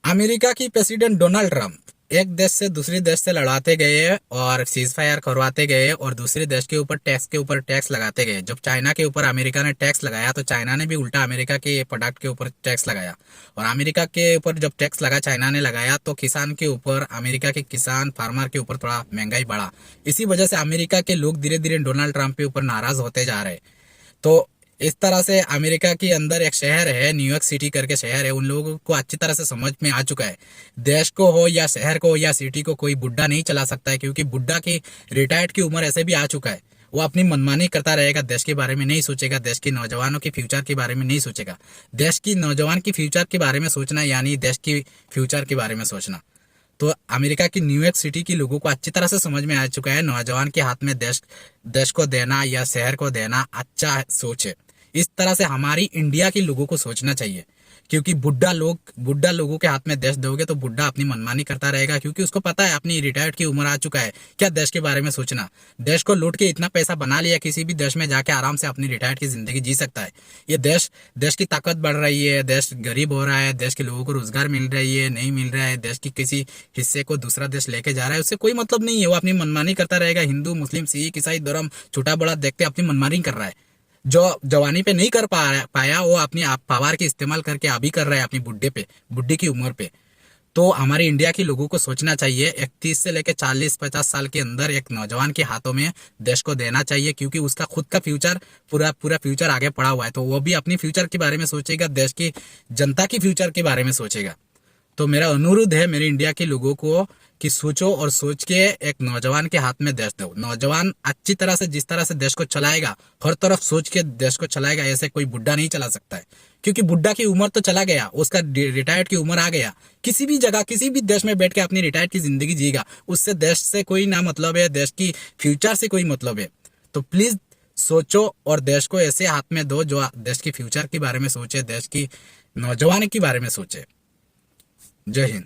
America की president Donald Trump एक देश से दूसरे देश से लड़ाते गए और सीज फायर करवाते गए और दूसरे देश के ऊपर टैक्स लगाते गए। जब चाइना के ऊपर अमेरिका ने टैक्स लगाया तो चाइना ने भी उल्टा अमेरिका के प्रोडक्ट के ऊपर टैक्स लगाया, और अमेरिका के ऊपर जब टैक्स लगा चाइना ने लगाया तो किसान के ऊपर, अमेरिका के किसान फार्मर के ऊपर थोड़ा महंगाई बढ़ा। इसी वजह से अमेरिका के लोग धीरे धीरे डोनाल्ड ट्रंप के ऊपर नाराज होते जा रहे। तो इस तरह से अमेरिका के अंदर एक शहर है, न्यूयॉर्क सिटी करके शहर है, उन लोगों को अच्छी तरह से समझ में आ चुका है देश को हो या शहर को या सिटी को कोई बुढ़ा नहीं चला सकता है, क्योंकि बुढ़ा की रिटायर्ड की उम्र ऐसे भी आ चुका है। वो अपनी मनमानी करता रहेगा, देश के बारे में नहीं सोचेगा, देश की नौजवानों की फ्यूचर के बारे में नहीं सोचेगा। देश की नौजवान की फ्यूचर के बारे में सोचना यानी देश की फ्यूचर के बारे में सोचना। तो अमेरिका की न्यूयॉर्क सिटी के लोगों को अच्छी तरह से समझ में आ चुका है नौजवान के हाथ में देश को देना या शहर को देना अच्छा सोच है। इस तरह से हमारी इंडिया के लोगों को सोचना चाहिए, क्योंकि बुढ़ा लोगों के हाथ में देश दोगे तो बुढ़ा अपनी मनमानी करता रहेगा, क्योंकि उसको पता है अपनी रिटायर्ड की उम्र आ चुका है, क्या देश के बारे में सोचना। देश को लूट के इतना पैसा बना लिया, किसी भी देश में जाके आराम से अपनी रिटायर्ड की जिंदगी जी सकता है। ये देश की ताकत बढ़ रही है, देश गरीब हो रहा है, देश के लोगों को रोजगार मिल रही है, नहीं मिल रहा है, देश की किसी हिस्से को दूसरा देश लेके जा रहा है, उससे कोई मतलब नहीं है। वो अपनी मनमानी करता रहेगा। हिंदू मुस्लिम सिख ईसाई धर्म छोटा बड़ा देखते अपनी मनमानी कर रहा है। जो जवानी पे नहीं कर पाया वो अपनी पावर की इस्तेमाल करके अभी कर रहा है अपनी बुढ़ी की उम्र पे। तो हमारे इंडिया के लोगों को सोचना चाहिए, 31 से लेकर 40-50 साल के अंदर एक नौजवान के हाथों में देश को देना चाहिए, क्योंकि उसका खुद का फ्यूचर, पूरा पूरा फ्यूचर आगे पड़ा हुआ है। तो वो भी अपनी फ्यूचर के बारे में सोचेगा, देश की जनता की फ्यूचर के बारे में सोचेगा। तो मेरा अनुरोध है मेरे इंडिया के लोगों को कि सोचो और सोच के एक नौजवान के हाथ में देश दो। नौजवान अच्छी तरह से, जिस तरह से देश को चलाएगा, हर तरफ सोच के देश को चलाएगा, ऐसे कोई बुढ़ा नहीं चला सकता है। क्योंकि बुढ़ा की उम्र तो चला गया, उसका रिटायर्ड की उम्र आ गया, किसी भी जगह किसी भी देश में बैठ के अपनी रिटायर्ड की जिंदगी जिएगा, उससे देश से कोई ना मतलब है, देश की फ्यूचर से कोई मतलब है। तो प्लीज सोचो और देश को ऐसे हाथ में दो जो देश की फ्यूचर के बारे में सोचे, देश की नौजवान के बारे में सोचे। जय हिंद।